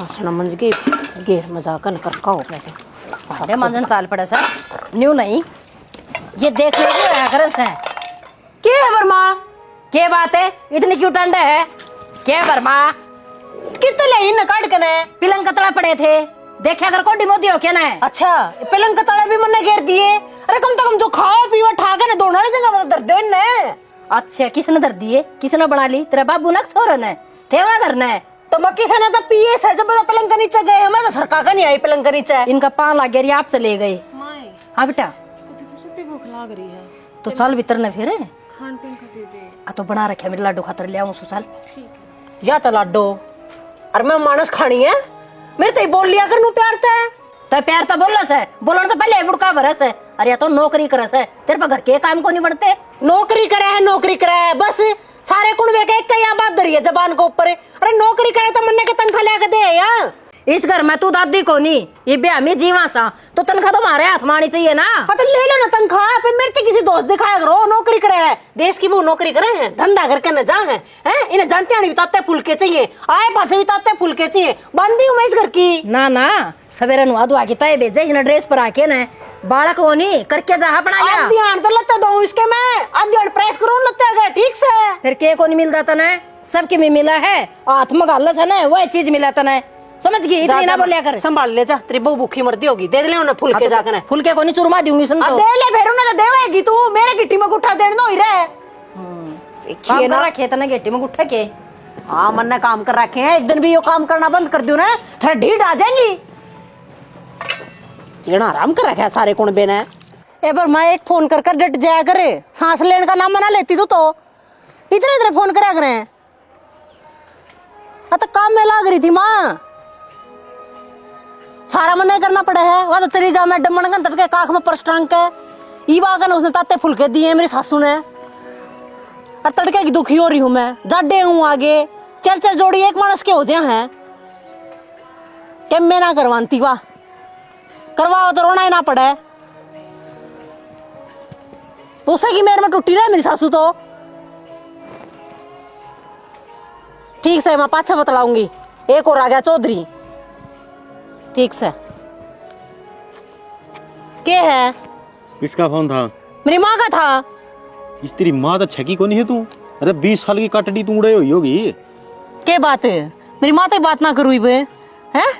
हंसना मंज के गेर मजाक न कर का हो गया अरे मंजन साल पड़ा सर न्यू नहीं ये देख लीजिए अगरस है के है वर्मा क्या बात है इतनी क्यों ठंड है क्या वर्मा कितने ले इन काट के ने पिलंग कतरा पड़े थे देखे अगर कोडी मोदी हो क्या ना है अच्छा पिलंग का तड़े भी मन्ने घेर दिए अरे कम से कम जो खाओ पीवा ठाके ने दोनों जगह दर्द दे ने अच्छा किसने दर्द दिए किसने बना ली तेरा बाबू ना छोरन है थे वहां करना है तो मैं किसी ने तो पिए से जब पलंग के नीचे गए मैं तो सरका का नहीं आई पलंग के नीचे इनका पान लग गया आप चले गए हाँ बेटा भूख लग रही है तो चल भीतर न फिर खान पीन का दे दे आ तो बना रखे मेरे लाडू खातर ले आऊं सुसाल ठीक है या तो लाडो अरे मैं मानस खानी है मेरे तो बोल लिया कर नू प्यार तो प्यार तो बोलस है बोलने तो पहले बुड़का भरस है अरे या तो नौकरी करस है तेरे पर घर के काम को नहीं बढ़ते नौकरी करे है बस सारे कुंडवे के एक या बात धरी है जबान को ऊपर अरे नौकरी करे तो मन्ने के तनखा लेके दे या इस घर में तू दादी को नहीं ये ब्याह में जीवा सा तो तनखा तो हमारे हाथ में आनी चाहिए ना तो ले लो ना तनख्वाह पे मेरे तो किसी दोस्त दिखाया करो नौकरी करे है देश की वो नौकरी करे हैं धंधा करके न जा है इन्हें जानते हैं बिताते फुलके चाहिए आए पासे बिताते फुलके चाहिए बंदी हूँ मैं इस घर की ना ना सवेरे नुआ दुआ की तय भेजे इन ड्रेस पर आके न बालक हो नहीं करके जा बनाया ध्यान तो लगता दो इसके मैं ध्यान प्रेस करूँ लगता है ठीक से फिर के को नहीं मिलता था न सबके में मिला है आत्म गालस है न वही चीज मिला था न समझ गई इतनी ना बोलिया कर संभाल ले जा तेरी बहू भूखी मरती होगी दे ले उन्हें फुलके जाकर फुलके को नहीं चुरमा दूंगी सुन तो दे ले फिर उन्हें तो देवेगी तू मेरे गिट्टी में गुट्ठा देने दो ही रे काम कर रखे तना गेटी में गुट्ठा के हाँ मन ने काम कर रखे हैं एक दिन भी यो काम करना बंद कर दू ना थोड़ा ढीठ आ जाएंगी जेना आराम कर रखे सारे कुणबे ने ए पर मैं एक फोन कर डट जाया करे सांस लेने का नाम मना लेती तो इतने इतने फोन करा करे तो काम में लाग रही थी माँ सारा मन नहीं करना पड़ा है वह तो चली जा मैडम मनगन तड़के काख में पर्स टांग के ईवागन उसने ताते फुलके दिए मेरी सासू ने और तड़के की दुखी हो रही हूँ मैं जाडे हूँ आगे चर चर जोड़ी एक मानस के हो जाए हैं कि मैं ना करवाती वाह करवाओ तो रोना ही ना पड़े पूछेगी मेरे में टूटी रहे मेरी सासू तो ठीक से मैं पाछा बतलाऊंगी एक और आ गया चौधरी ठीक से क्या है किसका फोन था मेरी माँ का था इस तेरी माँ तो छकी को नहीं है तू अरे 20 साल की कटड़ी तू उड़े हुई होगी क्या बात है मेरी माँ तो बात ना करूँ बे हैं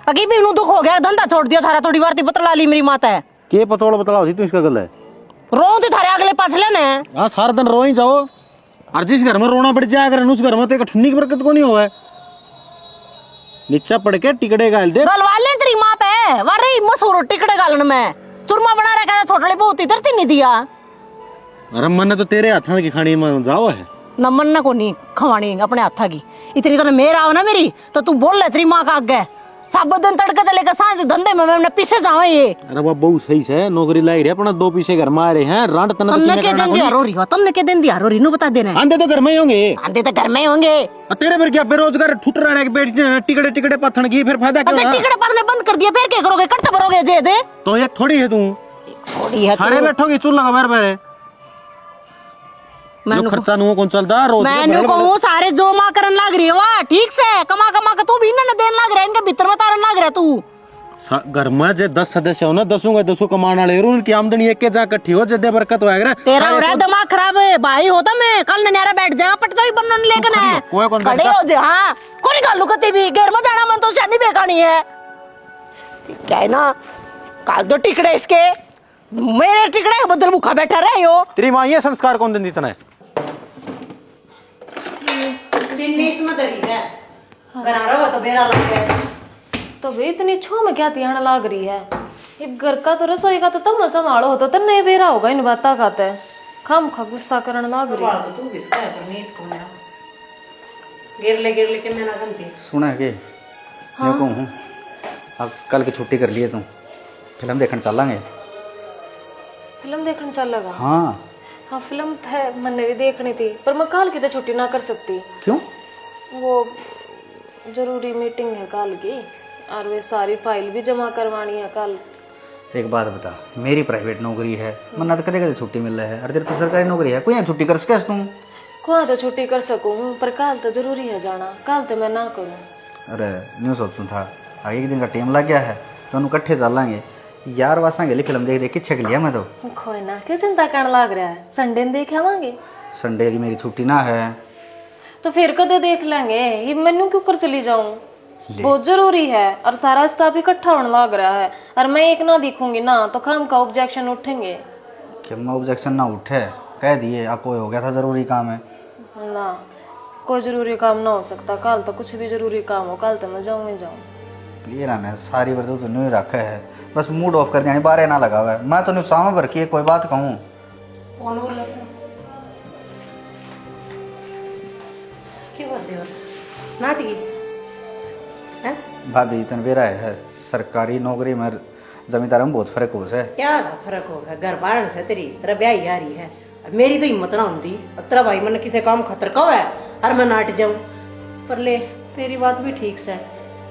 अगी भी नू दुख हो गया धंधा छोड़ दिया थारा थोड़ी बार बतला ली मेरी माता है के पतोड़ बतलाओ थी तू इसका गल है रो तो थारे अगले पास लेने हाँ सारा दिन रो ही जाओ और जिस घर में रोना पड़ जाए अगर उस घर में तो एक ठंडी की बरकत को नहीं हुआ है नीचा पड़ के टिकड़े गाल दे गलवा ले तेरी माँ पे वारे मसूर टिकड़े गालन में चूरमा बना रखा छोटे बहुत इधर नहीं दिया अरे मन तो तेरे हाथों की खानी में जाओ है न मन को नहीं खवानी अपने हाथा की इतनी तो मेरा हो ना मेरी तो तू बोल ले तेरी माँ का आगे सब दिन तड़के तो लेकर सांझ धंधे में मैं पीछे जाऊँ ये अरे वो बहुत सही से नौकरी लाई रही अपना 2 पीछे घर में आ रहे हैं रांड तना तुमने के दिन दिया रो रही हो तुमने के दिन दिया रो रही नु बता देना आंधे तो घर में ही होंगे आंधे तो घर में ही होंगे तेरे फिर क्या बेरोजगार ठुट रहे के बैठ टिकड़े टिकड़े पत्थन की फिर फायदा क्या अच्छा टिकट पतले बंद कर दिया फिर क्या करोगे कट्टा भरोगे जे दे तो ये थोड़ी है तू थोड़ी है खाने बैठोगी चूल्हा का बार बार मैंने खर्चा नु कौन चलदा रोज मैंने कहूं सारे जो मां करन लाग रही है वाह ठीक से कमा कमा के तू भी ना देन लाग रहा है इनके भीतर में तारन लाग रहा तू घर में जे 10 सदस्य हो ना 10 कमाने वाले उनकी आमदनी एक के जा इकट्ठी हो जदे बरकत होएगा तेरा हो रहा है दिमाग खराब है भाई होता मैं कल नन्यारा बैठ जाएगा पटका भी बनने लेकर है कोई कौन खड़े हो जा हां कोई गालू कती भी घेर में जाना मन तो शादी बेकानी है क्या है ना काल दो टिकड़े इसके मेरे टिकड़े के बदल भूखा बैठा रहे हो तेरी मां ये संस्कार कौन दिन इतना है चिन्नी इसमें दरी है गरारा हो तो बेरा लग गया तो वे इतनी छो में क्या तिहाड़ लाग रही है ये घर का तो रसोई का तो तब न संभालो होता तब नहीं बेरा होगा इन बाता खाते खम खा गुस्सा करने लाग रही है तो तू बिस्का है पर नीट को मेरा गिर ले के मैं ना गलती सुना है कि हाँ? मैं कहूँ अब कल की छुट्टी कर लिए तुम फिल्म देखने चलेंगे फिल्म देखने चल लगा हाँ हाँ फिल्म है मैंने भी देखनी थी पर मैं कल की तो छुट्टी ना कर सकती क्यों वो जरूरी मीटिंग है कल की और वे सारी फाइल भी जमा करवानी है कल एक बात बता मेरी प्राइवेट नौकरी है मन्ना तो कदे कदे छुट्टी मिल रहा है और तेरी तो सरकारी नौकरी है कोई यहाँ छुट्टी कर सके तुम कुआ तो छुट्टी कर सकूँ पर कल तो जरूरी है जाना कल तो मैं ना करूँ अरे न्यू सोचूं था आगे एक दिन का टाइम लग गया है तो उन्होंने इकट्ठे चलेंगे यार वासा गेली फिल्म देख देख के छक लिया मैं तो। कोई ना, क्यों चिंता करने लग रहा है, संडे में देख आवांगे। संडे की मेरी छुट्टी ना है। तो फिर कदे देख लेंगे, ये मेनू क्यों कर चली जाऊं, बहुत जरूरी है और सारा स्टाफ इकट्ठा होने लग रहा है और मैं एक ना दिखूंगी ना तो काम का ऑब्जेक्शन उठेंगे। कि मैं ऑब्जेक्शन ना उठे, कह दिए आ कोई हो गया था जरूरी काम है ना, कोई जरूरी काम ना हो सकता, कल तो कुछ भी जरूरी काम हो, कल तो मैं जाऊँ ही जाऊँ। ये ना सारी वर्दी तो नहीं रखा है, बस मूड ऑफ कर दिया, बारे ना लगा हुआ है। मैं तो नहीं सामा भर की कोई बात कहूँ। कौन बोल रहा क्यों बात है नाटकी है? भाभी तन बेरा है सरकारी नौकरी में जमींदार में बहुत फर्क हो है। क्या फर्क होगा, घर बाहर से तेरा ब्याह ही आ रही है, अब मेरी तो हिम्मत ना होती, तेरा भाई मन किसी काम खतर कब है और मैं नाट जाऊं। पर ले तेरी बात भी ठीक से,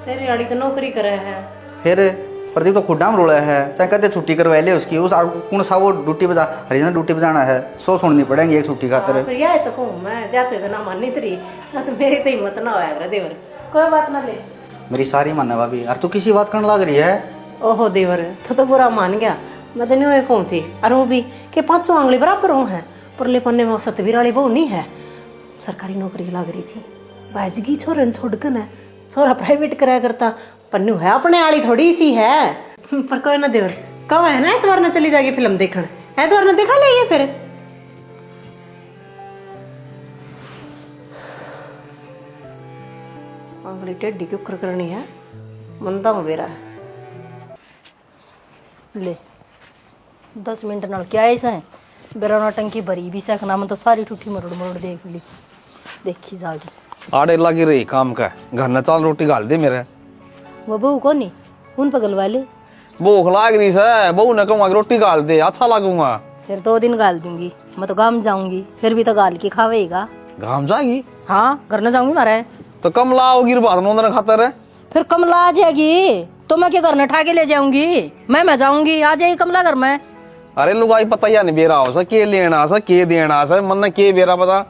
तेरी आड़ी तो नौकरी करे है। फिर प्रदीप तो खुड्डा में रोड़ा है, चाहे कहते छुट्टी करवा ले उसकी, उस कौन सा वो ड्यूटी बजा हरियाणा ड्यूटी बजाना है, 100 सुननी पड़ेंगी एक छुट्टी खातर। फिर यह तो कहूँ मैं जाते तो ना मानी तेरी, ना तो मेरी तो हिम्मत ना होया देवर। कोई बात ना ले, मेरी सारी मानना भाभी, और तू किसी बात करने लग रही है। ओहो देवर तो बुरा मान गया, मैं तो नहीं कहूँ थी और वो भी कि 500 आंगली बराबर हूँ है, परले पन्ने में सतवीर वाली बहू नहीं है, सरकारी नौकरी लग रही थी, बाजगी छोरन छोड़कर है, छोरा प्राइवेट कराया करता, पन्नू है अपने आली थोड़ी सी है। पर कोई ना देवर, कब है ना एतवार ना चली जाएगी फिल्म देखने, एतवार ना दिखा ले फिर। आंगली टेढ़ी क्यों करनी है, मंदा हो बेरा है। ले 10 मिनट नाल क्या ऐसा है, बेरा टंकी भरी भी सकना, मैं तो सारी ठूठी मरोड़ मरोड़ देख ली, देखी जागी। आड़े लगी रही काम का, घर न चाल रोटी गाल दे मेरे। वो बहू को नहीं उन पगल वाले, भूख लाग रही है, बहू ने कहूँगा रोटी गाल दे, अच्छा लगूंगा। फिर 2 दिन गाल दूंगी, मैं तो गाम जाऊंगी, फिर भी तो गाल के खावेगा। घाम जाएगी हाँ घर न जाऊंगी मारा, तो कम लाओगी बात नोंदना खातर है। फिर कमला आ जाएगी तो मैं क्या घर न ठा के ले जाऊंगी, मैं जाऊंगी, आ जाएगी कमला घर में। अरे लुगाई पता या नहीं बेरा हो सा के लेना सा के देना सा, मन ने के बेरा पता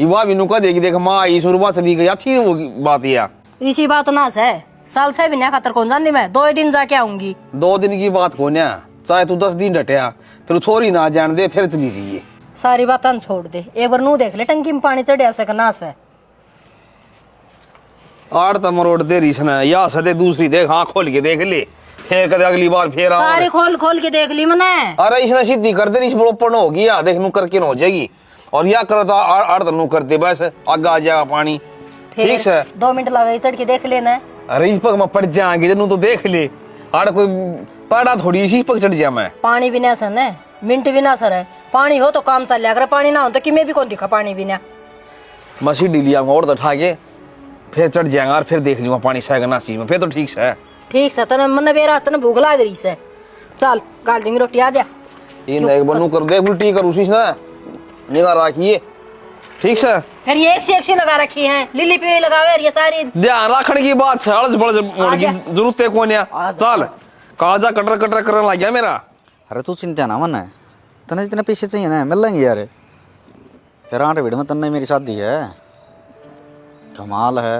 युवा बिनु का देगी, देख माँ आई शुरुआत चली गई, अच्छी वो बात या इसी बात ना है, साल से भी नहीं खातर कौन जानी, मैं 2 दिन जाके आऊंगी। 2 दिन की बात को ना, चाहे तू 10 दिन डटिया, फिर छोरी ना जान दे, फिर चली जाइए। सारी बात छोड़ दे, एक बार नू देख ले टंकी में पानी चढ़िया से ना से। आड़ तमरोड़ दे रही सना या सदे दूसरी देख, हाँ खोल के देख ले, फिर कदे अगली बार फिर आओ। सारी खोल खोल के देख ली मैंने। अरे इसने सीधी कर दे, इस बड़ोपन होगी या देख नू करके हो जाएगी, और या करो तो आड़ तनु कर दे, बस आगे आ जाएगा पानी। ठीक है 2 मिनट लगा चढ़ के देख लेना। अरे इस पग में पड़ जाएंगे जनु तो देख ले, आड़ कोई पड़ा थोड़ी इसी पग चढ़ जा मैं। पानी भी ना सर है, मिनट भी ना सर है, पानी हो तो काम चल अगर पानी ना हो तो कि मैं भी कौन दिखा पानी भी ना। मसी डी लिया और तो उठा के फिर चढ़ जाएगा और फिर देख लूंगा पानी सहेगा ना चीज में, फिर तो ठीक से। ठीक से तने मन बेरा तने भूख लाग रही से, चल गाल देंगे रोटी, आ जा। ये नहीं बनू कर दे उल्टी कर उसी से निगाह रखिए, ठीक से। फिर ये एक से लगा रखी है, लिली पीली लगावे ये सारी ध्यान रखने की बात है, अलज बड़ज होने की जरूरत है कौन है। चल काजा कटर कटर करने लग गया मेरा। अरे तू चिंता ना मन है, तने जितने पैसे चाहिए ना मिल लेंगे यार। यार 8 भीड़ में तन्ने मेरी शादी है, कमाल है।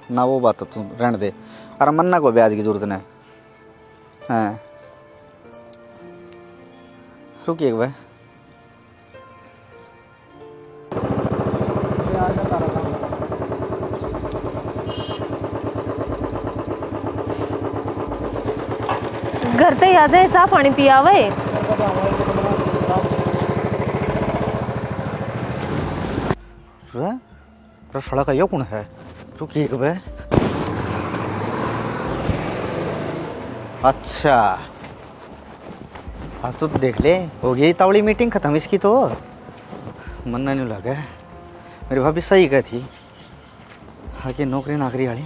ना वो बात तू रहने दे, अरे मन्ना को ब्याज की जरूरत नहीं है। रुकिए भाई, घर ते याद है चाह पानी पिया वे। सड़ा का यो कौन है, रुकिए भाई। अच्छा आज तो देख ले, हो गई तावड़ी मीटिंग खत्म इसकी तो। मन नहीं लगा, मेरी भाभी सही कही थी, आगे नौकरी नाकरी वाली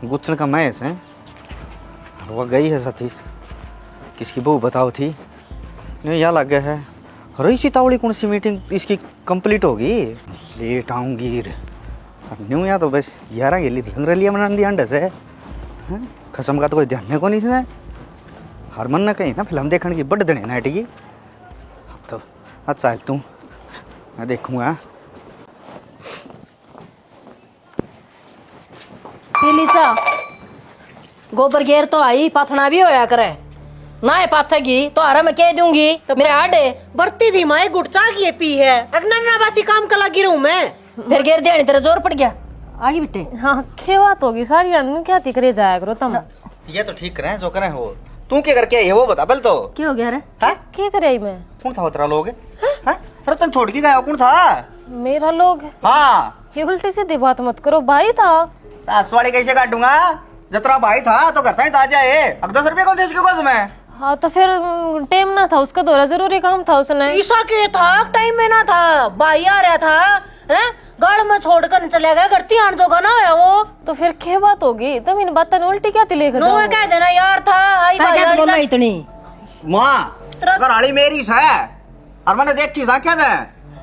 गुच्छन का मैस है, वह गई है सतीश, किसकी बहू बताओ थी, नहीं यहाँ लग गया है। अरे इसी तावड़ी कौन सी मीटिंग इसकी कंप्लीट होगी, लेट आऊँगी न्यू यहाँ तो बस 11 गेली रंग रलिया मना दी अंडे से। खसम का तो कोई ध्यान को नहीं इसने, हर मन न कहीं ना फिल्म देखने की बड़ देने नाइट की। तो अच्छा तू मैं देखूँगा। पीली चा गोबर गेर तो आई पाथना भी होया करे ना है पाथेगी तो आरा मैं कह दूंगी तो मेरे आडे बरती थी माए गुटचा की पी है अगना बासी काम का लगी रहूं मैं। फिर गेर देनी तेरा जोर पड़ गया आगे बेटे। हाँ के बात होगी सारी आदमी क्या तिकरे जाया करो तुम। ये तो ठीक करें जो करें हो। तू क्या करके आई है वो बता पहले तो। क्या हो गया रे? हाँ? क्या करे मैं? कौन था उतरा लोग? हाँ? अरे तुम छोड़ के गया हो, कौन था? मेरा लोग हाँ ये उल्टी सीधी बात मत करो, भाई था। सास वाली कैसे काटूंगा? जतरा भाई था तो घर तक आ जाए। अब 10 रुपए कौन दे उसके पास में? हाँ तो फिर टाइम ना था उसका, दौरा जरूरी काम था उसने। ईसा के था टाइम में ना था, भाई आ रहा था हैं गाड़ में छोड़कर चले गए, घर तिहान जोगा ना है वो। तो फिर क्या बात होगी? तुम इन बातों ने उल्टी क्या लेकर नो जाओ? कह देना यार था आई भाई क्या बोलना इतनी? माँ घराली मेरी है और मैंने देख की क्या था।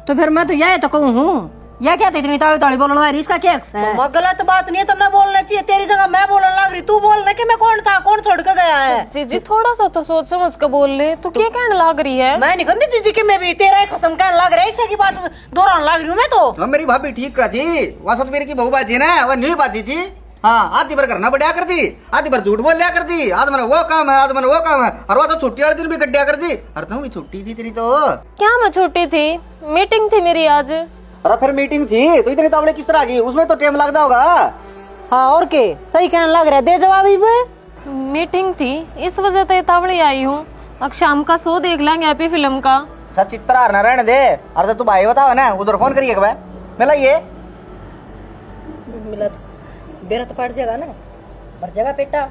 तो फिर मैं तो यह तो कहूँ हूँ यह क्या था इतनी ताली ताली बोलना है, इसका क्या हक है? गलत बात नहीं है, तन्ना बोलना चाहिए। तेरी जगह मैं बोलने लग रही, तू बोलने कि मैं कौन था, कौन छोड़ के गया है। जीजी थोड़ा सा तो सोच समझ कर बोल ले, तू क्या कहने लग रही है? मैं नहीं कहती जीजी के, मैं भी तेरा खसम कहने लग रहा है, इसे की बात दोहराने लग रही हूँ मैं तो। मेरी भाभी ठीक का थी, वह सतवीर की बहू बाजी ना वह नहीं बाजी थी। हाँ आधी बार करना बढ़िया कर दी, आधी बार झूठ बोल लिया कर दी। आज मैंने वो काम है, आज मैंने वो काम है, और वो तो छुट्टी वाले दिन भी गड्ढिया कर दी। अरे तुम भी छुट्टी थी तेरी तो। क्या मैं छोटी थी? मीटिंग थी मेरी आज। अरे फिर मीटिंग थी तो इतनी तावड़े किस तरह की? उसमें तो टाइम लगता होगा। हाँ और के सही कहने लग रहा है, दे जवाब ही। मीटिंग थी इस वजह से तावड़ी आई हूँ। अब शाम का शो देख लेंगे हैप्पी फिल्म का। सब चित्रा न रहने दे। अरे तू भाई बताओ ना, उधर फोन करिए मिला ये मिला बेरा तो पड़ जाएगा ना, भर जाएगा पेटा।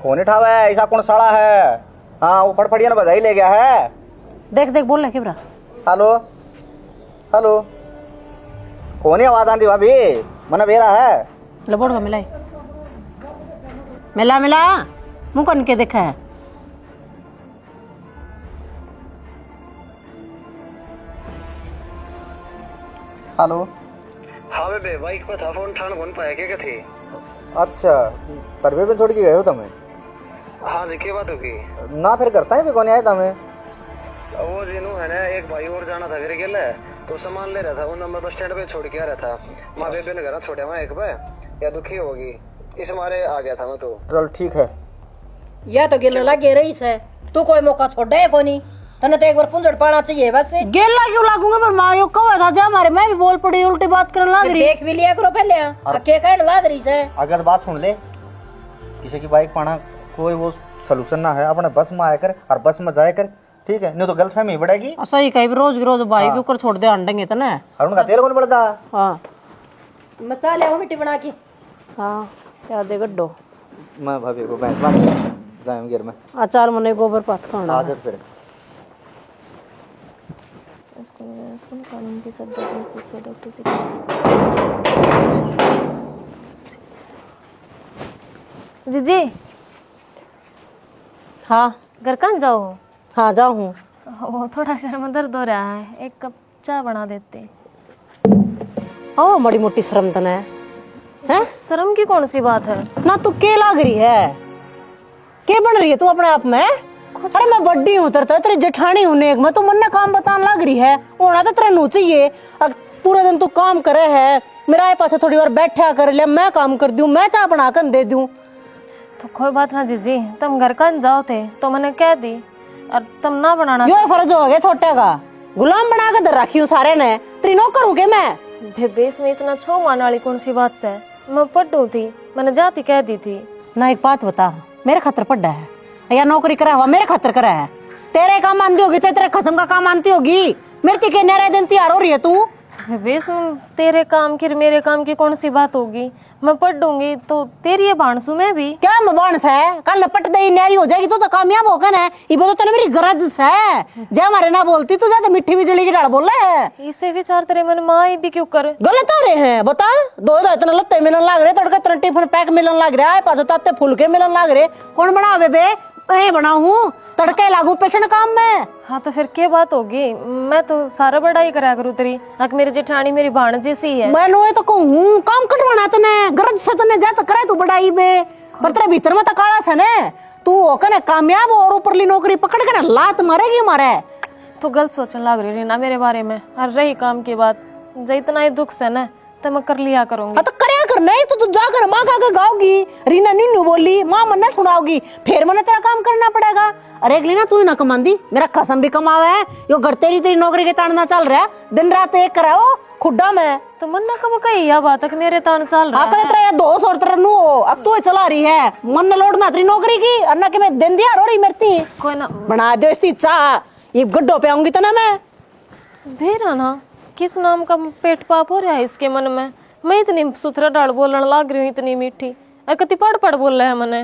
फोन उठावा है, ऐसा कौन साड़ा है? हाँ वो फटफटिया ने बधाई ले गया है। देख देख बोल रहे किबरा। हेलो हेलो कौन ही आवाज आती भाभी? मना बेरा है लबोड़ का मिलाई मिला मिला मुंह कन के देखा है। हेलो हाँ बेबे बाइक पे था, फोन उठाने कौन पाया क्या थी? अच्छा तरबे पे छोड़ के गए हो तुम्हें? हाँ जी क्या बात होगी? ना फिर करता है भी कौन आया तुम्हें? वो जीनू है ना, एक भाई और जाना था फिर गेल तो सामान ले रहा था, वो नंबर बस स्टैंड पे छोड़ के आ रहा था। माँ बेबे ने घर छोड़ा वहाँ एक पे या दुखी होगी इस मारे आ गया था मैं तो। चल ठीक है। यह तो गिल लगे रही है, तू कोई मौका छोड़ा है कोनी? तने तो एक बार पुंजड़ पाना चाहिए बस। गेला क्यों लागूंगा? पर मायो कहो था जा हमारे, मैं भी बोल पड़ी, उल्टी बात करने लग रही। देख भी लिया करो पहले, के कहने लग रही है। अगर बात सुन ले, किसी की बाइक पाना कोई वो सलूशन ना है। अपने बस में आया कर और बस में जाया कर, ठीक है? नहीं तो गलतफहमी बढ़ेगी। सही कही, रोज भाई के ऊपर छोड़ दे अंडेंगे तो ना। और उनका तेल कौन पड़ता? हाँ मचा ले मिट्टी बना के। हाँ क्या दे गड्ढो। मैं भाभी को मैं जाऊं गिर में अचार मने गोबर पात खाना। आदत फिर कानून की जीजी हाँ घर कहाँ जाओ? हाँ जाऊँ हूँ। वो थोड़ा सर में दर्द हो रहा है, एक कप चाय बना देते। ओ बड़ी मोटी शर्म तने है। शर्म की कौन सी बात है? ना तू के लाग रही है, के बन रही है तू अपने आप में? अरे मैं बड्डी हूँ तेरी जेठानी हूँ नेक, मैं तो मन काम बताने लग रही है। होना तो तेरे नू चाहिए। पूरे दिन तू काम करे है, मेरा पास थोड़ी बार बैठा कर ले, मैं काम कर दूं, मैं चाय बना कर दे दूं। तो कोई बात ना जीजी, तुम घर कहाँ जाओ थे तो मैंने कह दी और तुम ना बनाना। यो फर्ज हो गया छोटे का, गुलाम बना के दर रखी हूँ सारे ने, तेरी नौकर हूँ के मैं? बेस में इतना छो मारने वाली कौन सी बात से? मैं पढ़ू थी, मैंने जाती कह दी थी ना। एक बात बता, मेरे खातर पढ़ा है या नौकरी करा हुआ मेरे खातर करा है? तेरे काम मानती होगी चाहे तेरे खसम का काम मानती होगी, मेरे के नहरे दिन तैयार हो रही है तू। बेस में तेरे काम की मेरे काम की कौन सी बात होगी? मैं पढ़ दूंगी तो तेरी ये बाणसू में भी क्या बाणस है? कल लपट दई नहरी हो जाएगी तो कामयाब होगा ना। ये तो तेरे मेरी गरज है, जय हमारे ना बोलती तू ज्यादा मिट्टी बिजली की डाल बोल रहा है। इसे विचार तेरे मन में आई भी क्यों कर? गलत आ रहे हैं बता। दो इतना लत्ते मिलन लग रहे, तड़का इतना टिफिन पैक मिलन लग रहा है, पाछो ताते फुलके मिलन लग रहे। कौन बनावे बे? मैं बनाऊं तड़के लागू पेशन काम में। हाँ तो फिर क्या बात होगी? मैं तो सारा बड़ाई करा करूँ तेरी, अक मेरी जेठानी मेरी भाण जैसी है। मैं नो तो कहूँ काम कटवाना तने गरज से तने जा तो करे तू बड़ाई बे, पर तेरे भीतर में तो काला से ने तू होकर कामयाब और ऊपरली नौकरी पकड़ के ना लात मारेगी मारे। तो गलत सोचने लग रही ना मेरे बारे में। और रही काम की बात, जो इतना ही दुख से ना तो मैं कर लिया करूंगी। हाँ तो करया कर, नहीं तो तू जाकर माँ का गाओगी, रीना नीनू बोली, माँ मन सुनाओगी, फिर मैंने तेरा काम करना पड़ेगा। अरे अगली ना तू ना कमांदी, मेरा कसम भी कमावा है। यो घर तेरी नौकरी के ताड़ना चल रहा है, दिन रात एक कराओ खुड्डा में। तो मन ना कब कही या बात कि मेरे तान चल रहा हाँ करे तेरा दोस्त और तेरा नु अब तू चला रही है, मन न लोड ना तेरी नौकरी की, अन्ना के मैं दिन दिया रो रही मरती कोई ना बना दो इसकी चाह, ये गड्ढों पे आऊंगी तो ना मैं भेरा ना किस नाम का पेट पाप हो रहा है इसके मन में। मैं इतनी सुथरा डाल बोलने लग रही हूँ, इतनी मीठी, और कति पढ़ पढ़ बोल रहे हैं मने।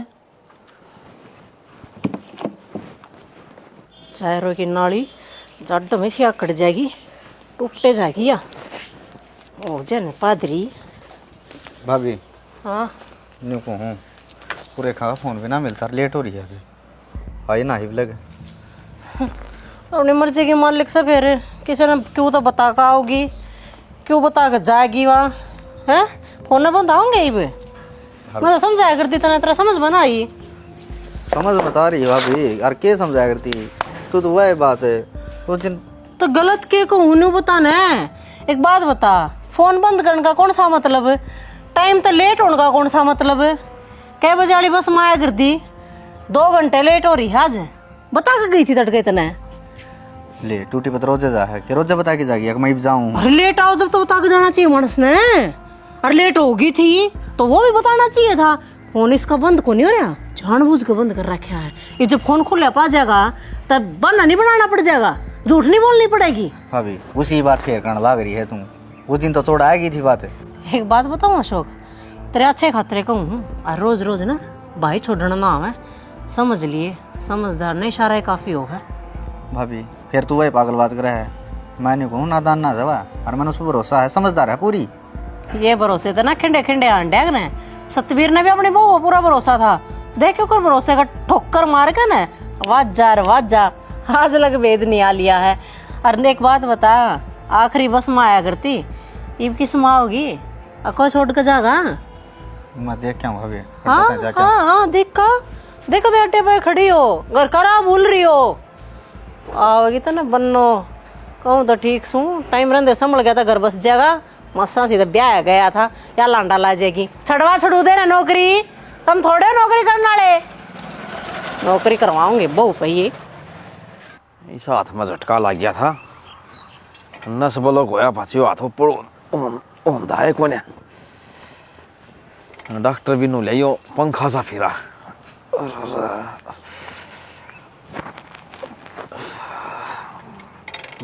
चायरों की नाली जड में से आकड़ जाएगी, टूटे जाएगी या ओ जन पादरी। भाभी हाँ न्यू को हूँ पूरे खा फोन भी ना मिलता, लेट हो रही है आज, आई ना ही लगे। अपनी मर्जी की मालिक से फिर किसी ने क्यों तो बता कर आओगी, क्यों बता कर जाएगी वहाँ है, फोन न बंद आऊंगे ही मैं तो समझाया करती तना, तेरा समझ बना आई। समझ बता रही है भाभी, और क्या समझाया करती तू, तो वह बात है वो दिन तो गलत के को हूँ बताना है। एक बात बता, फोन बंद करने का कौन सा मतलब, टाइम तो लेट होने का कौन सा मतलब, कै बजे वाली बस में आया करती, 2 घंटे लेट हो रही है आज, बता के गई थी तड़के इतने। ले टूटी पत्र रोजे जा है कि रोजे बता के जागी, मैं भी जाऊँ। अरे लेट आओ जब तो बता के जाना चाहिए मानस ने, अरे लेट होगी थी तो वो भी बताना चाहिए था। फोन इसका बंद को नहीं हो रहा, जानबूझ के बंद कर रखा है। ये जब फोन खुले पा जाएगा तब बहाना नहीं बनाना पड़ जाएगा, झूठ नहीं बोलनी पड़ेगी। भाभी उसी बात फेर करने लग रही है तू, उस दिन तो थोड़ा आएगी थी बात। एक बात बताऊँ अशोक, तेरे अच्छे खातरे कहूँ, और रोज रोज ना भाई छोड़ना ना आवे, समझ लिए समझदार नहीं इशारा काफी हो है। भाभी फिर तू वही पागल बात कर रहा है, मैंने कहूँ नादान ना जवा, और मैंने उस पर भरोसा है, समझदार है पूरी। ये भरोसे थे ना खिंडे खिंडे अंडे रहे, सतबीर ने भी अपनी बहू पर पूरा भरोसा था, देखो कर भरोसे का ठोकर मार के ना वाज जा आज लग वेद निया लिया है। और एक बात बता, आखिरी बस में आया करती, ईब किस माँ होगी, अको छोड़ के जागा। मैं देख क्या हूँ भाभी, हाँ देखो देखो तो अड्डे पे खड़ी हो, घर करा भूल रही हो, आओगी तो ना बनो कहूँ तो ठीक सू, टाइम रहते संभल गया था, घर बस जाएगा, मस्सा सीधा ब्याह गया था या लांडा ला जाएगी। छड़वा छड़ू दे ना नौकरी, तुम थोड़े नौकरी करने वाले, नौकरी करवाओगे बहू पहिए। इस हाथ में झटका लग गया था, नस ब्लॉक होया पाछी हाथों पर होंदा है कोने। डॉक्टर भी नु लियो पंखा सा फिरा।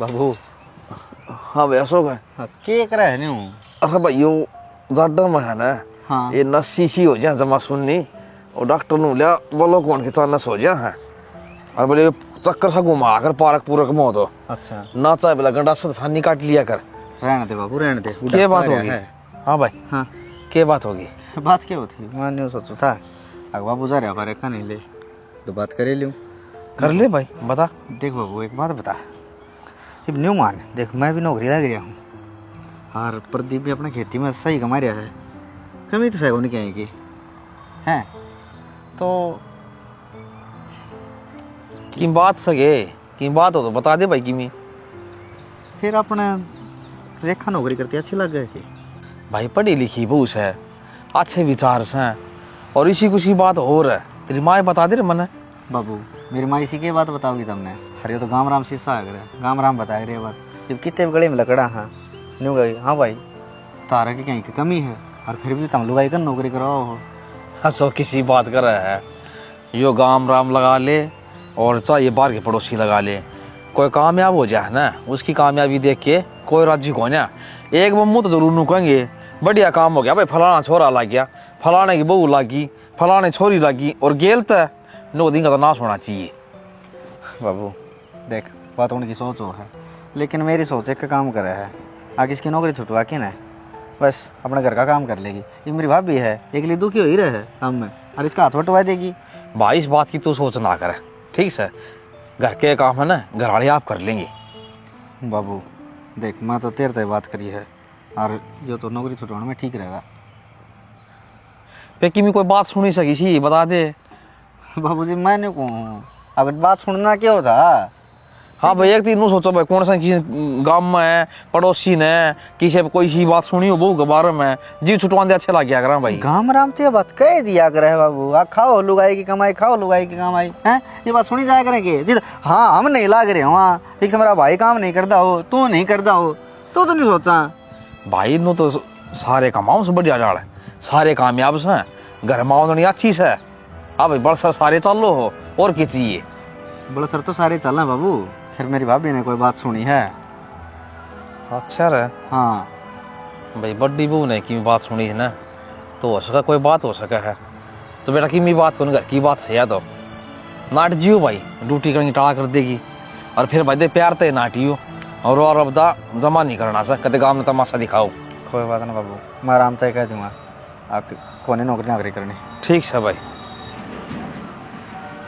बाबू हाँ भाई अशोक है, के कर है न्यू। अरे भाई यो जाडर में है ना, हाँ ये नस शीशी हो जाए जमा सुननी, और डॉक्टर नु लिया बोलो कौन के साथ नस हो जाए है, और बोले चक्कर सा घुमा कर पारक पूरक में हो तो अच्छा ना चाहे बोला गंडा से थानी काट लिया कर। रहने दे बाबू रहने दे, क्या बात होगी। हाँ भाई हाँ क्या बात होगी। बात क्या होती, मैं न्यू सोचू था अगर बाबू जा रहा पारे का नहीं ले तो बात करे लूँ। कर ले भाई बता। देख बाबू एक बात बता, अब न्यू मान देख मैं भी नौकरी लग गया हूँ, और प्रदीप भी अपना खेती में सही कमा रहा है, कमी तो सही होनी क्या की है, तो की बात सके की बात हो तो बता दे भाई की मी। फिर अपने रेखा नौकरी करती अच्छी लग गई कि भाई पढ़ी लिखी भूस है, अच्छे विचार से, और इसी कुछ की बात हो रहा है, तेरी माँ बता दे रे मन। बाबू मेरी माँ इसी की बात बताओगी तुमने, अरे तो गाम राम शीशा आ गया, गाम राम बताए रे बात, जब कितने गले में लकड़ा हाँ न्यू गई। हाँ भाई तारा की कहीं की कमी है, और फिर भी तुम लुगाई कर नौकरी कराओ हो। हंसो किसी बात कर रहा है, यो गाम राम लगा ले और चाहे बाहर के पड़ोसी लगा ले, कोई कामयाब हो जाए ना, उसकी कामयाबी देख के कोई राज्य को ना एक मम्मू तो जरूर नु कहेंगे बढ़िया काम हो गया भाई, फलाना छोरा लग गया, फलाने की बहू लागी, फलाने छोरी लागी, और गेल तो नो दिन का तो नाश होना चाहिए। बाबू देख बात उनकी सोच हो है, लेकिन मेरी सोच एक काम करे है, आगे इसकी नौकरी छुटवा के ना बस अपने घर का काम कर लेगी। ये मेरी भाभी है, एक लिए दुखी हो ही रहे काम में, और इसका हाथ बटवा देगी। भाई इस बात की तू सोच ना करे, ठीक से घर के काम है ना घर वाले आप कर लेंगे। बाबू देख मैं तो तेरे से बात करी है, और जो तो नौकरी छुटवाने में ठीक रहेगा। पेकी में कोई बात सुनी सकी सी बता दे। बाबू जी मैंने कहूँ अगर बात सुनना क्या होता। हाँ भाई, एक दिन नू सोचो भाई कौन सा किसी गांव में है, पड़ोसी ने किसी कोई सी बात सुनी हो बहू के बारे में, जी छुटवा दे अच्छा लग गया करा भाई। गाम राम तो ये बात कह दिया करे बाबू, आ खाओ लुगाई की कमाई, खाओ लुगाई की कमाई है, ये बात सुनी जाया करेंगे जी। हाँ हम नहीं लाग रहे वहाँ, ठीक से मेरा भाई काम नहीं करता हो, तू नहीं करता हो, तो नहीं सोचा भाई नू तो सारे कमाओ से बढ़िया जाड़ है, सारे कामयाब से, घर माओ नहीं अच्छी से। हाँ भाई बड़ सर सारे चालो हो, और क्या चाहिए। बोला सर तो सारे चल रहे बाबू, फिर मेरी भाभी ने कोई बात सुनी है। अच्छा रे। हाँ भाई बड्डी बहू ने की बात सुनी है ना, तो हो सका कोई बात हो सका है, तो बेटा की मी बात कौन घर की बात से, या तो नाट जियो भाई, ड्यूटी करनी टाला कर देगी, और फिर भाई दे प्यार ते नाटियो, और अब दा जमा नहीं करना सा, कदे गाँव में तमाशा दिखाओ। कोई बात ना बाबू, मैं आराम तय कह दूंगा, आप कोने नौकरी नाकरी करनी। ठीक है भाई,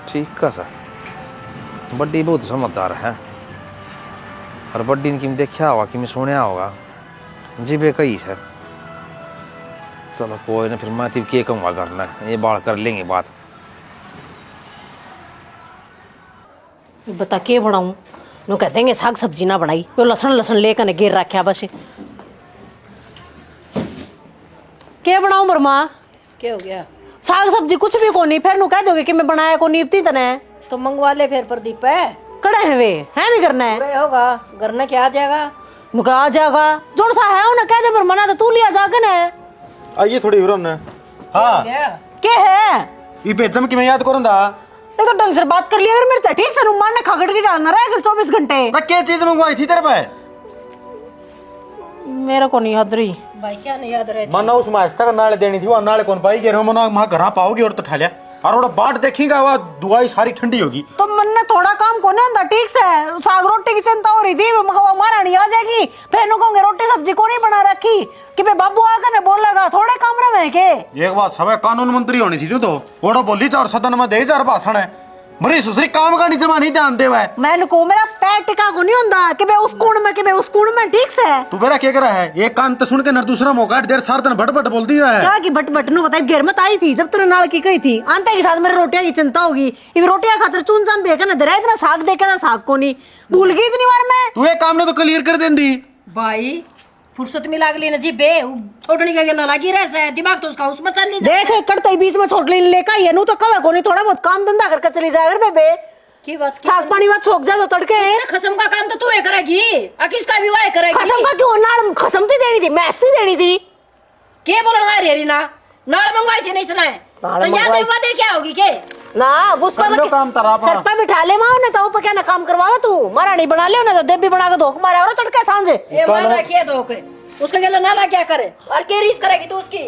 ठीक है सर। बड्डी बहुत समझदार है, और बड्डी ने कि देखा होगा कि मैं सुनया होगा, जी बे कही है। चलो कोई ना, फिर मैं तिब के कहूँगा करना, ये बात कर लेंगे बात। बता के बनाऊं, नो कहते हैं साग सब्जी ना बनाई, तो लसन लसन लेकर गिर रखा बस। के बनाऊं बर्मा, क्या हो गया? साग सब्जी कुछ भी कोनी, फिर नु कह दोगे कि मैं बनाया को नीपती तने, तो मंगवा ले फिर प्रदीप है, कड़े है वे है भी करना है। पूरे होगा घर ना क्या आ जाएगा, नुका आ जाएगा जोड़ सा है ना, कह दे पर मना तो तू लिया जाके ना। आइए थोड़ी हुरन ने। हाँ के है ये बेजम की मैं याद करूँ दा, देखो ढंग से बात कर लिया अगर मेरे ठीक से रुमान ने खगड़ के डालना रहा अगर 24 घंटे। ना क्या चीज मंगवाई थी तेरे पे? मेरे को नहीं याद रही भाई, क्या नहीं याद रहती? मना उस मास्ता का नाले देनी थी, वो नाले कौन पाई के मना वहां घर पाओगे और तो ठा लिया, और वो बाट देखेगा वो दुआई सारी ठंडी होगी। तो मन ने थोड़ा काम को नहीं होता ठीक से, साग रोटी की चिंता हो रही थी, हमारा नहीं आ जाएगी, फिर नु कहूंगे रोटी सब्जी को नहीं बना रखी कि भाई बाबू आकर ने बोलेगा थोड़े कमरे में के। एक बात सब कानून मंत्री होनी थी तो ओड़ा बोली चार सदन में दे चार भाषण है, मरी सुसरी काम का जमा नहीं ध्यान दे। मैंने को मेरा पैर टिका को नहीं होता कि भाई उस कोण में, कि भाई उस कोण में ठीक से। तू मेरा क्या करा है, एक कान तो सुन के न दूसरा मौका देर सार दिन भट भट बोल दिया है। क्या की भट भट नु बताई, घेर मत आई थी जब तेरे नाल की गई थी, आंते के साथ मेरे रोटियां की चिंता होगी, ये रोटियां खातर चून चान बेके ना दे इतना साग देके ना साग को नहीं भूल गई इतनी बार मैं। तू एक काम ने तो क्लियर कर देंदी भाई फुर्सत में लाग लेना जी बे, छोड़ने का गला लगी रहे, दिमाग तो उसका उसमें चल नहीं देख कड़ते ही बीच में छोड़ ले लेका ही है नु, तो कवे को नहीं थोड़ा बहुत काम धंधा करके चली जाए घर बे की बात की? साग पानी बात छोक जा तो तड़के खसम का काम तो तू ही करेगी, किसका भी वाय करेगी। खसम का क्यों, नाल खसम थी देनी थी, मैस्ती देनी थी। के बोलना रे ना, नाल मंगवाई थी नहीं सुनाए, तो याद वादे क्या होगी के ना उस पर काम तरा सर पे बिठा ले माओ ने, तो ऊपर क्या ना काम करवावा तू, मारा नहीं बना ले ना, तो देवी बना के धोख मारे और तड़के सांझे ये मारा के धोखे, उसका गला नाला क्या करे और के रीस करेगी तू उसकी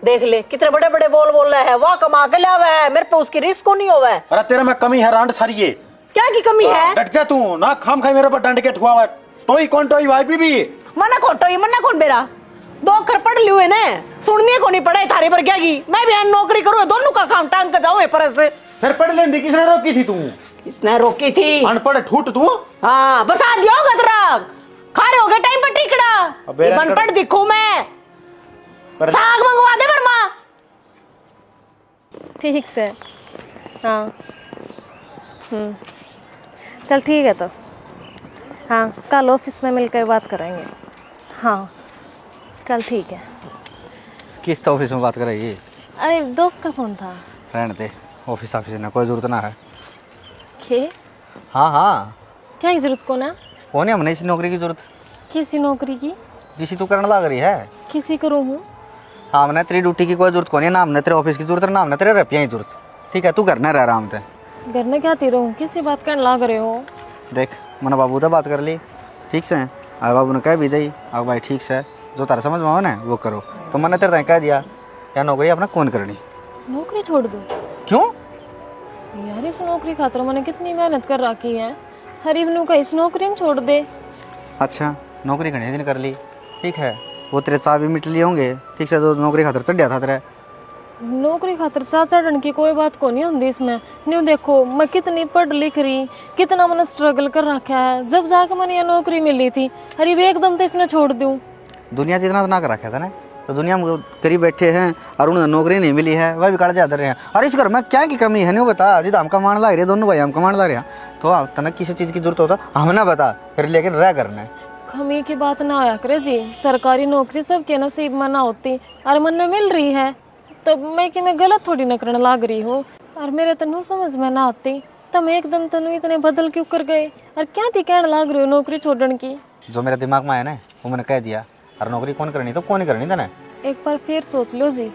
देख ले कितने बड़े बड़े बोल रहे हैं, वाह कमा के लावा है, मेरे पे उसकी रिस्क को नहीं होवा है। अरे तेरा में कमी है रांड सारी, ये क्या की कमी है? डट जा तू ना, खाम खाई मेरे पर डंड के ठुआ हुआ टोई कौन टोई वाईपी भी मना खोटो मना कौन बेरा, दो अक्षर पढ़ लियो है ने, सुनने को नहीं पड़े थारे पर क्या की, मैं भी नौकरी करूँ दोनों का काम टांग कर जाऊँ पर से। फिर पढ़ लेंदी, किसने रोकी थी तू? इसने रोकी थी अनपढ़ ठूट तू। हाँ बसा दिया होगा तेरा, खा रहे होगे टाइम पर टिकड़ा, अनपढ़ दिखूं मैं, साग मंगवा दे वर्मा। ठीक से। हाँ चल ठीक है, तो हाँ कल ऑफिस में मिलकर बात करेंगे। हाँ चल ठीक है। किस तो ऑफिस में बात करेगी? अरे दोस्त का फोन था। रहने दे, ऑफिस ऑफिस ना कोई जरूरत ना है। के हाँ हाँ क्या की जरूरत को ना, कौन है हमने इसी नौकरी की जरूरत, किसी नौकरी की, जिसी तू करने लग रही है। किसी करूँ हूँ। हाँ हमने तेरी ड्यूटी की कोई जरूरत कौन है, ना हमने तेरे ऑफिस की जरूरत है, ना हमने तेरे रुपया की जरूरत। ठीक है तू घर न रह आराम से। घर में क्या तीर हूँ, किसी बात करने लग रहे हो। देख मैंने बाबू तो बात कर ली ठीक से, और बाबू ने कह भी दी, अब भाई ठीक से जो तारा समझ में आओ ना वो करो, तो मैंने तेरे कह दिया या नौकरी अपना कौन करनी। नौकरी छोड़ दूँ? क्यों यार इस नौकरी खातर मैंने कितनी मेहनत कर रखी है, हरीब नु का इस नौकरी में छोड़ दे। अच्छा नौकरी घने दिन कर ली, ठीक है वो तेरे चाह भी मिट लिए होंगे ठीक से, जो नौकरी खातर चढ़ गया था तेरे। नौकरी खातर चा चढ़ने की कोई बात को नहीं होती इसमें। न्यू देखो मैं कितनी पढ़ लिख रही, कितना मैंने स्ट्रगल कर रखा है, जब जाके मैंने ये नौकरी मिली थी, हरीब एकदम तो इसने छोड़ दूं। दुनिया जितना तो ना कर रखा था ना, तो दुनिया में गरीब बैठे हैं और उन्हें नौकरी नहीं मिली है, वह भी काट जाते रहे हैं। और इस घर में क्या की कमी है नहीं बता, जिद हम कमान ला रहे दोनों भाई हम कमान ला रहे हैं, तो तनक किसी चीज की जरूरत होता हम ना बता, फिर लेकिन रह करना है। कमी की बात ना आया करे जी, सरकारी नौकरी सबके नसीब में ना होती और मन मिल रही है, तो मैं कि मैं गलत थोड़ी न करने लाग रही हूँ। और मेरे तनु समझ में ना आती, तब एकदम तनु इतने बदल क्यों कर गए, और क्या थी कहने लाग रही हो नौकरी छोड़ने की। जो मेरे दिमाग में आया ना वो मैंने कह दिया, और नौकरी कौन करनी तो कौन ही करनी था ना। एक बार फिर सोच लो जी।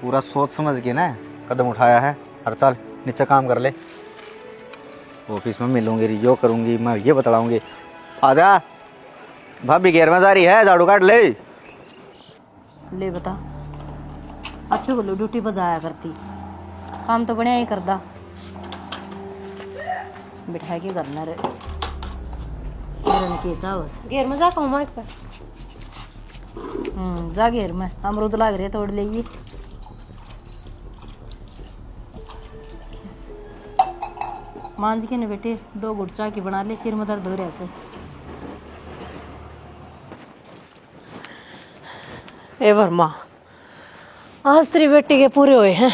पूरा सोच समझ के ना कदम उठाया है, और चल नीचे काम कर ले, ऑफिस में मिलूंगी, यो करूंगी, मैं ये बतलाऊंगी। आजा भाभी घेर में जा रही है, झाड़ू काट ले। ले बता, अच्छे बोलो ड्यूटी पर जाया करती, काम तो बढ़िया ही करदा, बिठा के करना रे के चावस घेर में जा कहूँ एक बार। जा घेर में अमरूद लाग रहे तोड़ लेगी। मांझ के न बेटे 2 घुट चाय की बना ले, सिर में दर्द हो रहा से। ए वर्मा, आज तेरी बेटी के पूरे हुए हैं,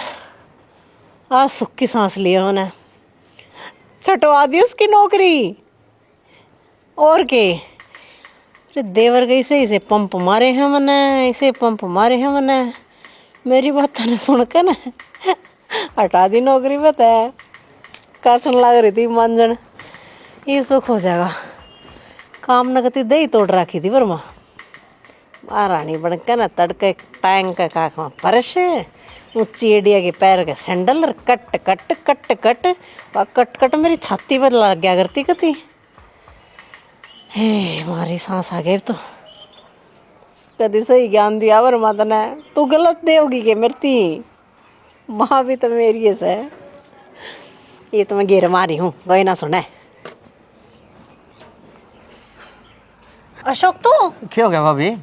आज सुख की सांस लिया उन्हें, छटवा दी उसकी नौकरी। और के अरे देवर गई से इसे पंप मारे हैं मैंने, इसे पंप मारे हैं मैंने, मेरी बात ने सुन के ना हटा दी नौकरी। बता कासन लग रही थी मांझन, ये सुख हो जाएगा। काम न करती दही तोड़ रखी थी वर्मा, महारानी बन के ना तड़के टैंक का काखा परश, ऊंची एडिया के पैर के sandal, cut cut cut cut cut cut मेरी छाती पर लग गया करती कती। हे मारी सांस आ गई तो कदी सही ज्ञान दिया वर माता ने, तू गलत देगी के मेरी माँ भी तो मेरी है। ये तो मैं घेर मारी हूँ, गई ना सुने। अशोक तू क्या हो गया भाभी?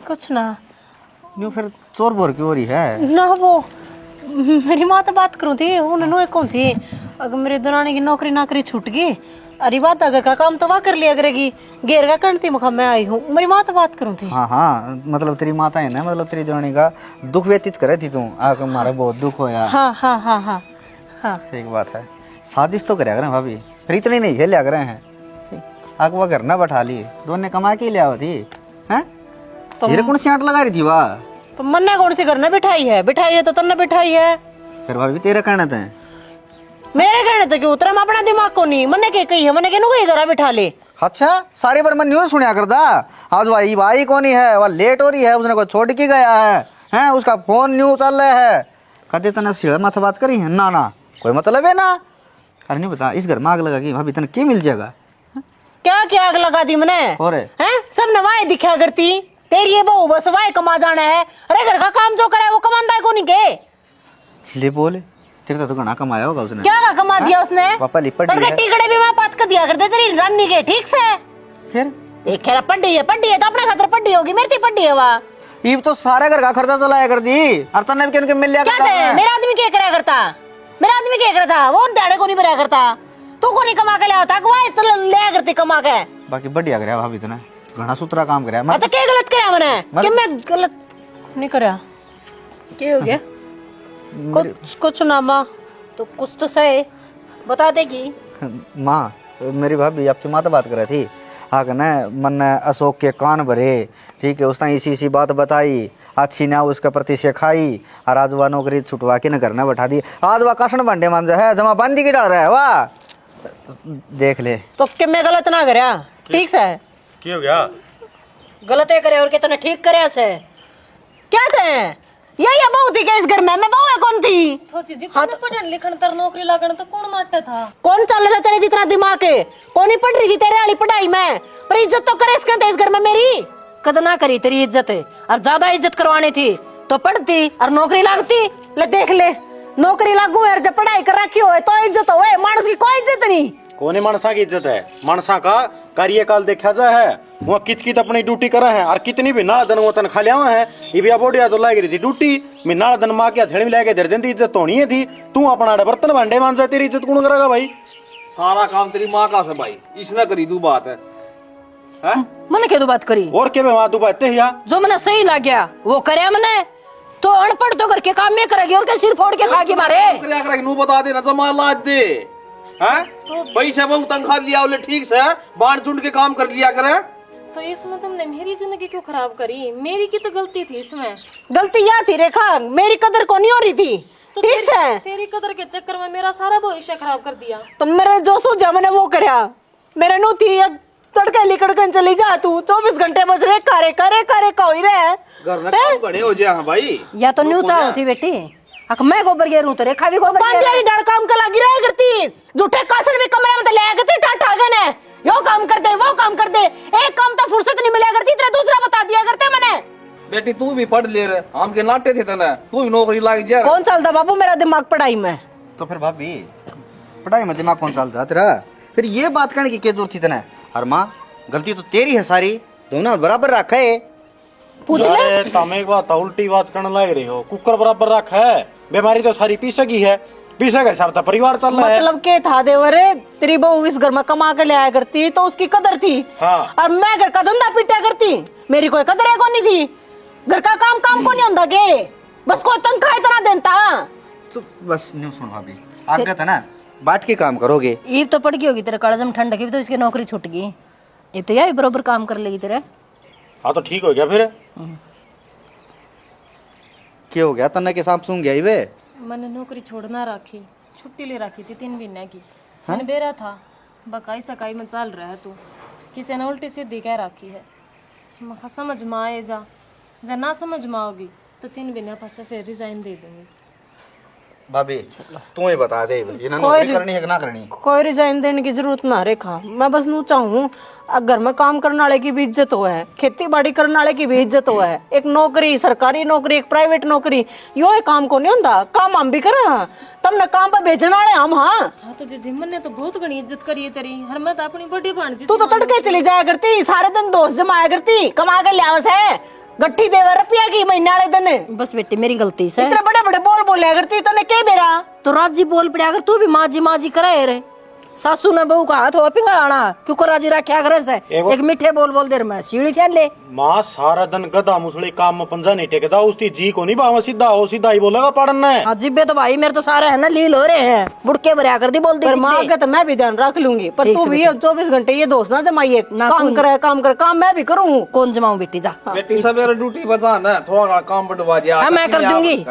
कुछ ना यूँ फिर चोर बोर क्यों हो रही है? ना वो मेरी माँ तो बात करूँ थी, उन्होंने कौन थी, अगर मेरे दुरानी की नौकरी नाकरी छूट गई, अरे बात अगर का काम तो वह कर लिया करेगी, घेर का करती मुखा मैं आई हूँ, मेरी माँ तो बात करूँ थी। हाँ हाँ, मतलब तेरी माता है ना, मतलब तेरी दुरानी का दुख व्यतीत करे थी तू, आके हमारा बहुत दुख होया। हाँ हाँ हाँ हाँ हाँ एक बात है, साजिश तो करे करें भाभी, फिर इतनी नहीं खेल लिया करें हैं, आग वह घर ना बैठा ली, दोनों कमा के लिया होती है, तेरे कौन सी आंट लगा रही थी वाह? तो मन्ने कौन सी करना बिठाई है तो तन्ने बिठाई है। फिर भाभी तेरे कहने थे, मेरे कहने तो क्यों उतरा, मैं अपना दिमाग को नहीं मन्ने के कही है, मन्ने के नु कही करा बिठा ले। अच्छा सारी बार मैं न्यूज सुनिया करता, आज भाई भाई कौन ही है, वह लेट हो रही है, उसने कोई छोड़ के गया है, उसका फोन न्यूज चल रहा है, कदे तना सीढ़ माथा बात करी है ना, ना कोई मतलब है ना। अरे नहीं बता, इस घर में आग लगा भाभी तने क्या मिल जाएगा? क्या आग लगा दी मैंने हैं, सब नवाए दिखा करती, तेरी ये बहू बस वाए कमा जाना है, अरे घर का काम जो करे वो कमांदा है को नहीं के ले बोले, तेरे तो घना कमाया होगा उसने। क्या कमा दिया उसने? पापा लिपट तड़के टिकड़े भी मैं पात कर दिया करते तेरी रानी के, ठीक से फिर एक खेरा पड्डी है तो अपने खातर पड्डी होगी, मेरी थी पड्डी है वह, ये तो सारे घर का खर्चा चलाया कर दी, और तने भी उनके मिल लिया क्या थे? मेरा आदमी क्या करा करता, मेरा आदमी क्या करता, वो दाड़े को नहीं भरा करता, तू को नहीं कमा के लिया होता, वह चल लिया करती कमा के। बाकी बढ़िया कराया भाभी तूने, घना सूत्रा काम कराया। तो क्या गलत कराया मैंने? कि मैं गलत नहीं कराया? क्या हो गया? कुछ ना माँ, तो कुछ तो सही बता देगी। माँ मेरी भाभी आपकी माँ तो बात कर रही थी, आगे न मन ने अशोक के कान भरे, ठीक है, उसने इसी बात बताई, अच्छी ना उसके प्रति सिखाई, और आज वह नौकरी छुटवा के न घर न बैठा दी, आज वह कसन बंडे मान है, जमा बंदी की डाल रहा है वाह, देख ले। तो कि मैं गलत ना कराया, ठीक से क्या हो गया? गलत है करे और कितने ठीक करे से क्या थे? ये बहू थी क्या इस घर में? मैं बहू है कौन थी? तो चीज़ पढ़न लिखन तर नौकरी लागण तो कौन नाटे था? कौन चल रहा तेरे जितना दिमाग है? कौन ही पढ़ रही थी तेरे वाली पढ़ाई में? पर इज्जत तो करे इसके इस घर में मेरी कद ना करी तेरी इज्जत है, और ज्यादा इज्जत करवानी थी तो पढ़ती और नौकरी लागती। ले देख ले, नौकरी लागू है और जब पढ़ाई कर रखी हो तो इज्जत हो, मानुस की कोई इज्जत नहीं। कोने मानसा की इज्जत है, मानसा का कार्यकाल देखा जाए है, वो कित अपनी ड्यूटी करा है, और कितनी भी ना दिन वो तनखा लिया है, ये भी बोडिया तो लाई गई थी ड्यूटी में, ना दिन माँ के हथेली में लेके धर देती, इज्जत तो नहीं थी, तू अपना बर्तन भांडे मान जाए, तेरी इज्जत कौन करेगा भाई? सारा काम तेरी माँ का से भाई, इसने करी तू बात है। हैं? मैंने क्या बात करी और के वहां तू बातें या जो मैंने सही लग गया वो करे मैंने तो अनपढ़ तो करके काम में करेगी और क्या सिर फोड़ के खा के मारे नौकरी आकर नू बता दे ना जमा ला दे हैं पैसे बहुत तनख्वाह लिया बोले ठीक से बांट चुंड के काम कर लिया करे। तो इसमें तुमने मेरी जिंदगी क्यों खराब करी? मेरी की तो गलती थी इसमें। गलती या थी रेखा, मेरी कदर को नहीं हो रही थी। तो ठीक से तेरी कदर के चक्कर में मेरा सारा भविष्य खराब कर दिया। तो मेरे जो सोचा मैंने वो करया। मेरे नु थी तड़के लिकड़कन चली जा तू 24 घंटे बस रे करे करे करे कोई रे घर में काम बड़े हो जाए भाई या तो न्यू चाहो थी बेटी अक मैं गोबर गेरू तो रेखा भी गोबर पंजाई डर काम का लगी रहा करती झूठे कासड़ भी कमरे में तो ले करती टाटा गए यो काम कर दे वो काम कर दे एक काम तो फुर्सत नहीं मिला करती तेरा दूसरा बता दिया करते मैंने। बेटी तू भी पढ़ ले रे हम के नाटे थे तना तू भी नौकरी लाग जा। कौन चलता बाबू मेरा दिमाग पढ़ाई में? तो फिर भाभी पढ़ाई में दिमाग कौन चलता तेरा? फिर ये बात करने की क्या जरूरत थी तेने? और माँ गलती तो तेरी है सारी, दोनों बराबर रखा है। पूछ ले। अरे तुम एक बात उल्टी बात करने लग रही हो। कुकर बराबर रखा है, बीमारी तो सारी पीसे की है, पीसे के हिसाब से परिवार चल रहा है। मतलब के था देवरे तेरी बहू इस घर में कमा के ले आया करती तो उसकी कदर थी। हाँ। और मैं घर का धंधा पिटा करती, मेरी कोई कदर है को नहीं थी। घर का काम काम को नहीं होता के बस कोई तनख्वाह इतना देता। तो बस न्यू सुन भाभी आगे था ना बांट के काम करोगे। ईब तो पड़ गई होगी तेरे कागज में ठंड की तो इसकी नौकरी छूट गई अब तो यही बरोबर काम कर लेगी तेरे। हाँ तो ठीक हो गया फिर। क्या हो गया तन्ने के सांप सूंघ गया वे? मैंने नौकरी छोड़ना रखी, छुट्टी ले रखी थी 3 महीने की। मैंने बेरा था बकाई सकाई में चल रहा है तू किसी ने उल्टी सीधी कह रखी है। मैं समझ में आए जा ना समझ में आओगी तो 3 महीने पीछे फिर रिजाइन दे दूंगी। भाभी तू ही बता दे ये नौकरी करनी है कि ना करनी? कोई रिजाइन देने की जरूरत ना रेखा, मैं बस नू चाहूँ घर में काम करने वाले की भी इज्जत हो है, खेती बाड़ी करने वाले की भी इज्जत हो है। एक नौकरी सरकारी नौकरी एक प्राइवेट नौकरी यो है काम को नहीं होता। काम हम भी करा तमने काम पे भेजने वाले हम। हाँ तो जिमन ने तो बहुत घनी इज्जत करी है तेरी, हर मैं तो अपनी बड़ी भांजी तू तो तड़के चली जाया करती, सारे दिन दोस्त जमाया करती, कमा के लिया है गट्ठी देवा रुपया की महीने वाले दिन। बस बेटी मेरी गलती से इतने बड़े बड़े बोल बोलिया करती तने क्या बेरा? तो राजी बोल पड़ा अगर तू भी माजी करे रे सासू ने बहू का हाथ हो पिंगड़ाना क्यों को राजी रखा करे से एक मीठे बोल दे मैं सीढ़ी खेल ले। माँ सारा दिन गधा मुसली काम में पंजा नहीं टेकता, उसकी जी को नहीं बावा सीधा हो सीधा ही बोलेगा पढ़ना है। अजीबे तो भाई मेरे तो सारे है ना लील हो रहे हैं बुड़के भरिया कर दी बोल दी। पर माँ का तो मैं भी ध्यान रख लूंगी, पर तू भी 24 घंटे ये दोस्त ना जमाइए। काम करे काम मैं भी करूँ। कौन जमाऊं बेटी जा बेटी सवेरे ड्यूटी बचा ना थोड़ा काम बढ़वा जा। हाँ मैं कर दूंगी,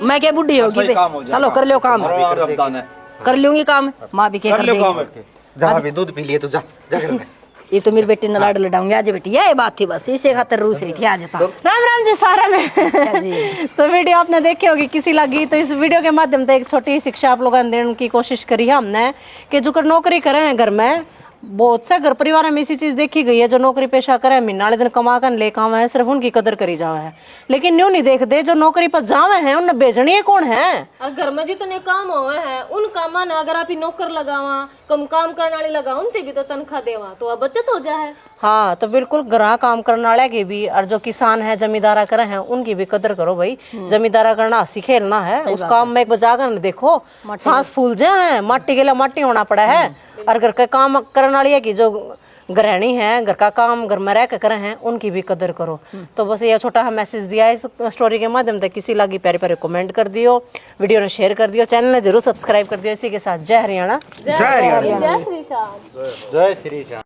मैं क्या बुढ़ी होगी चलो कर लो काम कर लूंगी काम। माँ भी क्या कर देगी। जा भाभी दूध पी लिए तू जा कर ले। ये तो मेरी बेटी ने लाड लडाऊंगी आज बेटी ये बात थी बस इसे खातर रूस रही थी आज। राम राम जी सारा ने तो वीडियो आपने देखी होगी किसी लगी तो इस वीडियो के माध्यम से एक छोटी शिक्षा आप लोगों ने देने की कोशिश करी है हमने कि जो नौकरी करे हैं घर में बहुत से घर परिवार में इसी चीज देखी गई है। जो नौकरी पेशा करे महीना वाले दिन कमा कर ले काम है सिर्फ उनकी कदर करी जावे है, लेकिन न्यू नहीं देखते जो नौकरी पर जावे हैं उन्हें भेजनी कौन है। और घर में जितने काम हुए हैं उन कामा ने अगर आप ही नौकर लगावा कम काम करने वाले लगा उनसे भी तो तनख्वाह देवा तो अब बचत हो जाए। हाँ तो बिल्कुल ग्राह काम करने वाले की भी और जो किसान है जमींदारा करे हैं उनकी भी कदर करो भाई। जमींदारा करना हंसी खेलना है, उस काम में एक बजा कर देखो सांस फूल जाए, माटी के लिए माटी होना पड़ा है। और घर का काम करने वाली है कि जो गृहिणी है घर का काम घर में रह कर करे हैं उनकी भी कदर करो। तो बस ये छोटा सा मैसेज दिया इस स्टोरी के माध्यम से। किसी लगी प्यारे प्यारे कमेंट कर दियो, वीडियो ने शेयर कर दियो, चैनल ने जरूर सब्सक्राइब कर दियो। इसी के साथ जय हरियाणा जय हरियाणा जय श्री श्याम। जय श्री श्याम।